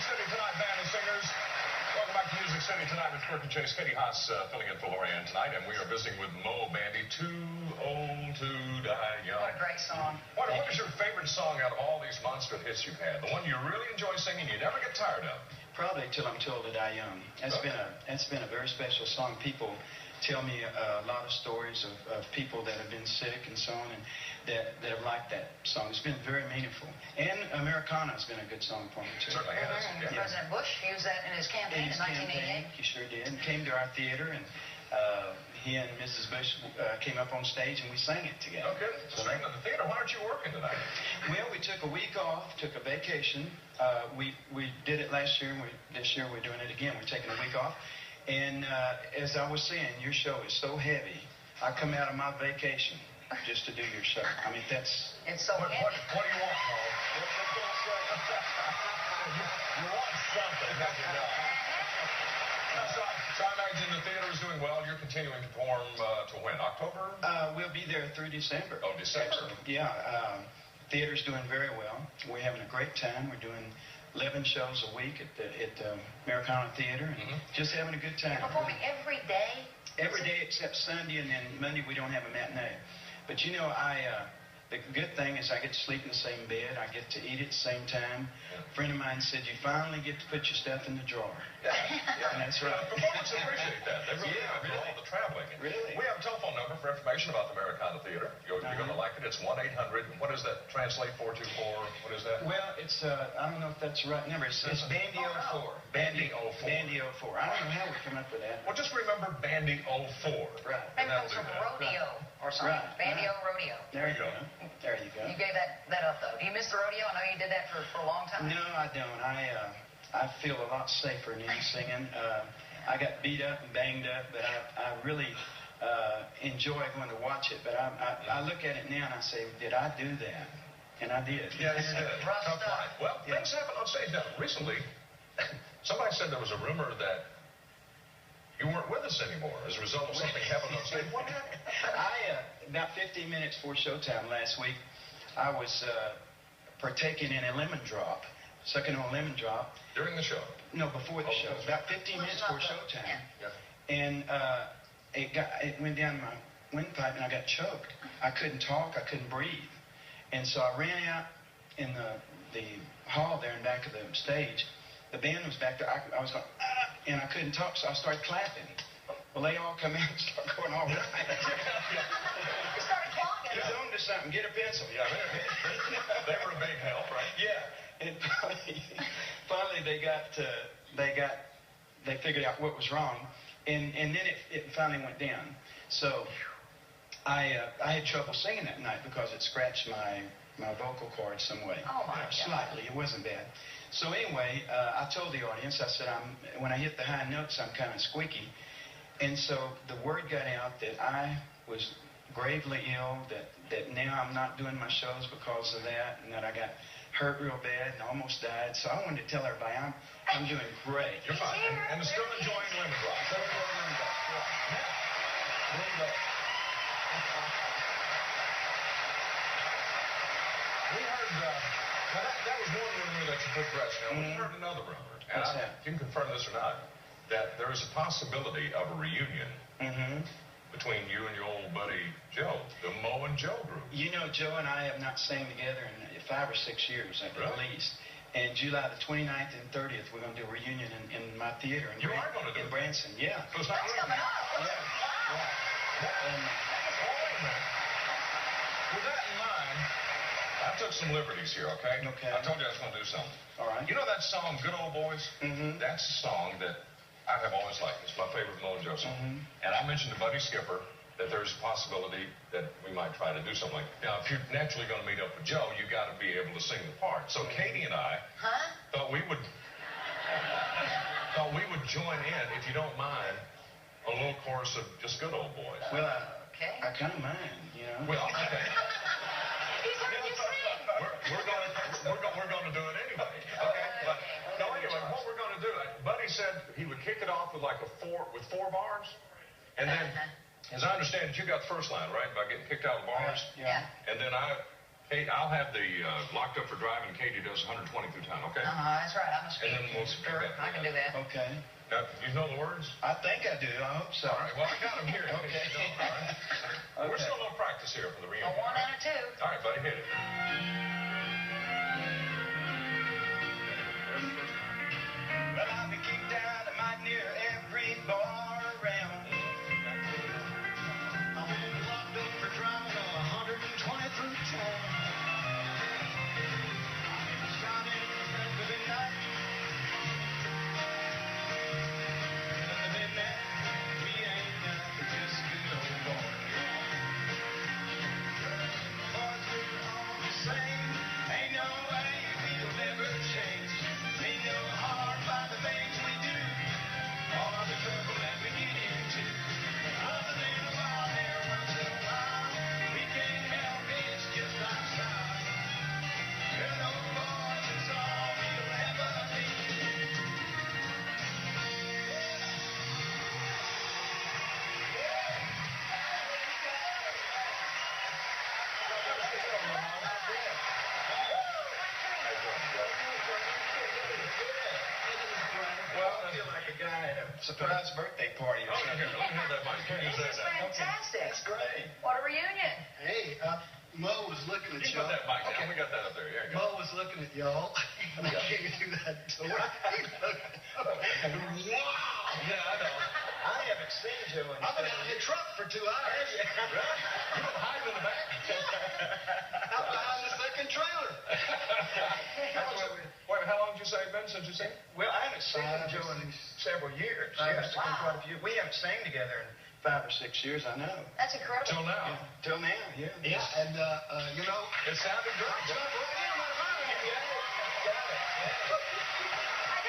City tonight, band and singers. Welcome back to Music City tonight with Kirk and Chase. Katie Haas filling in for Lorianne tonight, and we are visiting with Mo Bandy, Too Old to Die Young. What a great song. What is your favorite song out of all these monster hits you've had? The one you really enjoy singing, you never get tired of? Probably Till I'm Told to Die Young. That's been a very special song. People tell me a lot of stories of people that have been sick and so on, and that have liked that song. It's been very meaningful. And Americana has been a good song for me, too. Certainly has. Yeah. President Bush used that in his campaign in 1988. He sure did. And came to our theater, and he and Mrs. Bush came up on stage, and we sang it together. Okay. So speaking of the theater, why aren't you working tonight? Well, we took a week off, took a vacation. We did it last year, and this year we're doing it again. We're taking a week off. And as I was saying, your show is so heavy. I come out of my vacation just to do your show. I mean, It's so heavy. What do you want, Mo? You want something, don't you know? So I imagine the theater is doing well. You're continuing to perform to when? October? We'll be there through December. Oh, December. Actually. Yeah. Theater's doing very well. We're having a great time. We're doing 11 shows a week at the Americana Theater, and just having a good time. You're performing every day? Every day except Sunday, and then Monday we don't have a matinee. But you know, the good thing is I get to sleep in the same bed. I get to eat at the same time. A friend of mine said, you finally get to put your stuff in the drawer. Yeah. And that's right. Performers appreciate that. They really do, all the traveling. Really? We have a telephone number for information about the Americana Theater. You're going to like it. It's 1-800. What does that translate? 424? What is that? Well, it's, I don't know if that's the right number. It's Bandy 04. Bandy 04. Bandy 04. I don't know how we came up with that. Well, just remember Bandy 04. Right. Maybe it was from rodeo or something. Right. Bandy-O rodeo. There you go. There you go. You gave that up, though. Do you miss the rodeo? I know you did that for a long time. No, I don't. I feel a lot safer than singing. I got beat up and banged up, but I really enjoy going to watch it. But I look at it now and I say, did I do that? And I did. Yeah, you did. Rough Tough stuff. life. Well, things happen on stage. Now, recently, somebody said there was a rumor that you weren't with us anymore as a result of something happening on stage. What happened? About 15 minutes before showtime last week, I was partaking in a lemon drop, sucking on a lemon drop. During the show? No, before the show. About 15 minutes before showtime. Yeah. And it went down my windpipe, and I got choked. I couldn't talk. I couldn't breathe. And so I ran out in the hall there in back of the stage. The band was back there. I was going, and I couldn't talk, so I started clapping. Well, they all come out and start going, all right. You started clogging. Get on to something. Get a pencil. Yeah, they were a big help, right? Yeah. And finally they figured out what was wrong, and then it finally went down. So I had trouble singing that night because it scratched my vocal cords some way. Oh, my God. Slightly. It wasn't bad. So anyway, I told the audience, I said, when I hit the high notes, I'm kind of squeaky. And so the word got out that I was gravely ill, that now I'm not doing my shows because of that, and that I got hurt real bad and almost died. So I wanted to tell everybody I'm doing great. You're fine. And still enjoying lemon drops. Still enjoying lemon drops. Yeah. Lemon drops. We heard, that was one rumor that you put press. Now, we heard another rumor, and you can confirm this or not, that there is a possibility of a reunion between you and your old buddy Joe, the Mo and Joe group. You know, Joe and I have not sang together in 5 or 6 years at least. And July the 29th and 30th, we're going to do a reunion in my theater in Branson. Yeah. So it's not That's coming up. Yeah. With that in mind, I took some liberties here, okay? Okay. I told you I was going to do something. All right. You know that song, Good Old Boys? That's a song that I have always liked. It's my favorite Mo and Joe song. And I mentioned to Buddy Skipper that there's a possibility that we might try to do something like that. Now, if you're naturally going to meet up with Joe, you got to be able to sing the part. So Katie and I thought we would join in, if you don't mind, a little chorus of just Good Old Boys. Well, I kind of mind, you know. Well, okay. He's heard you sing. We're going to do it anyway. Okay. But no, anyway, what we're going to do, Buddy said he would kick it off with like with 4 bars, and then, as I understand it, you got the first line right about getting kicked out of the bars. Yeah. And then I Hey, I'll have the locked up for driving. Katie does 120 through town, okay? That's right. I'm a speed. And then we'll speak Sure, up. I can do that. Okay. Now, you know the words? I think I do. I hope so. All right, well, I got them here. Okay. All right. We're still a little practice here for the reunion. A 1 and a 2. All right, buddy, hit it. Well, I've been kicked out of my near every bar around. I've been locked up for driving 120 through town. I've been shot in the middle of the night. Other than that, we ain't nothing, just good old boys. Boys, we're all the same. Ain't no way we'll ever change. Ain't no harm by the things we do, or the trouble that we get into. Other than a wild hair once in a while, we can't help it, it's just our style. Good old boys is all we'll ever need. Well, I feel like a guy at a surprise birthday party or Okay, here, something. let me have that mic. Can you This say is that? fantastic. That's great. What a reunion. Hey, Mo was looking at You y'all. put that mic down. We got that up there. There you go. Mo was looking at y'all. And I can't do that. Yeah, Wow. I know. I haven't seen Joe in I've been out in the truck for 2 hours. Really? You been hiding in the back? Out behind the second trailer. Wait, how long did you say it's been since you sang? Well, I haven't seen Joe in several years. Yes, Wow. quite a few. We haven't sang together in 5 or 6 years, I know. That's incredible. Till now. Till now, yeah. Yeah, and, you know, It sounded good. Hey,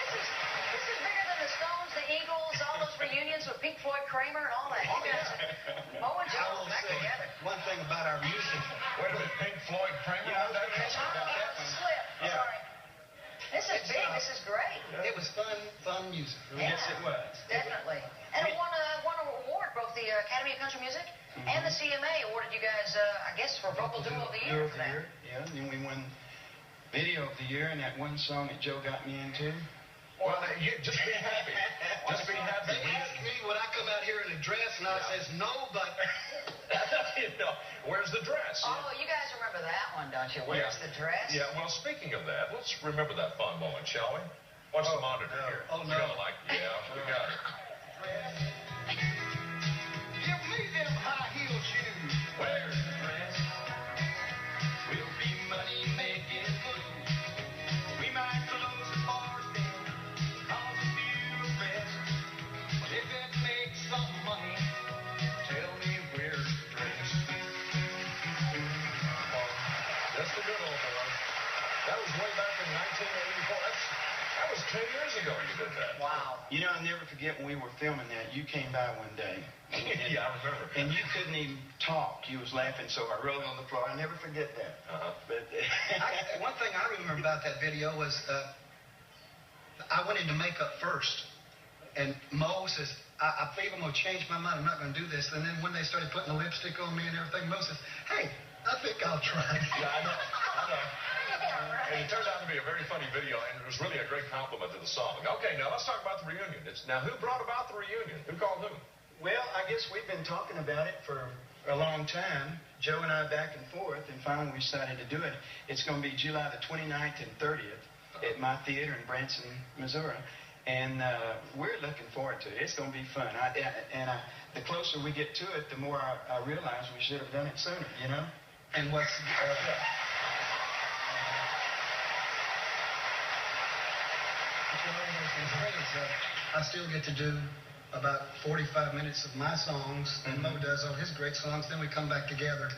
this is bigger than the Stones, the Eagles, all those reunions with Pink Floyd, Kramer, and all that. You guys, Mo and I Joe will back say together. one thing about our music. Wait a minute, Pink Floyd, Kramer? Yeah, I was That- gonna ask you about that one. Slip. Yeah. Sorry. This is big. This is great. It was fun music. Yeah. Yes, it was. Definitely. And it won an award, both the Academy of Country Music and the CMA awarded you guys, I guess, for Vocal Duo of the Year for that. Yeah, and then we won Video of the Year and that one song that Joe got me into. Well, just be happy. Just be happy. They ask me when I come out here in a dress, and I says no, but You know, where's the dress? Oh, you guys remember that one, don't you? Where's the dress? Yeah, well, speaking of that, let's remember that fun moment, shall we? Watch the monitor here. Oh, no. We got we got it. Give me them high heel shoes. Where's the dress? We'll be money making fools. We might close the bars down, cause a few arrests. But if it makes some money, tell me where's the dress. That's the good old boy. That was way back in 1984. That was 10 years ago you did that. Wow. You know, I'll never forget when we were filming that, you came by one day. Yeah, I remember. And you couldn't even talk. You was laughing so hard, rolling on the floor. I'll never forget that. But one thing I remember about that video was I went into makeup first, and Mo says, I think I'm going to change my mind. I'm not going to do this. And then when they started putting the lipstick on me and everything, Mo says, hey, I think I'll try it. Yeah, I know. And it turned out to be a very funny video, and it was really a great compliment to the song. Okay, now let's talk about the reunion. Now, who brought about the reunion? Who called who? well, I guess we've been talking about it for a long time. Joe and I back and forth, and finally we decided to do it. It's going to be July the 29th and 30th at my theater in Branson, Missouri. And we're looking forward to it. It's going to be fun. The closer we get to it, the more I realize we should have done it sooner, you know? And what's I still get to do about 45 minutes of my songs, and Mo does all his great songs. Then we come back together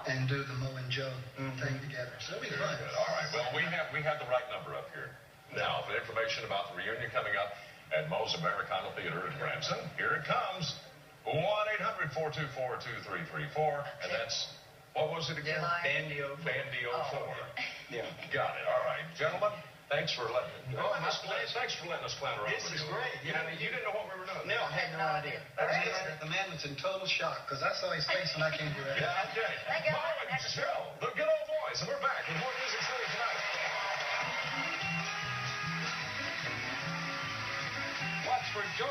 and do the Mo and Joe thing together. So it'll be fun. Good. All right. Well, we have the right number up here. Now, for information about the reunion coming up at Mo's Americana Theater in Branson, here it comes. 1-800-424-2334. And that's, what was it again? Bandy 04. Bandy 04. Yeah. Got it. All right. Gentlemen, thanks for letting thanks for letting us clown around This with is you. great. You didn't know what we were doing. No, I had no idea. The man was in total shock because I saw his face and I can't do that. Yeah, I did. Thank you. Mo and Joe, the good old boys. Boys, and we're back with more Music City tonight. Watch for Joe.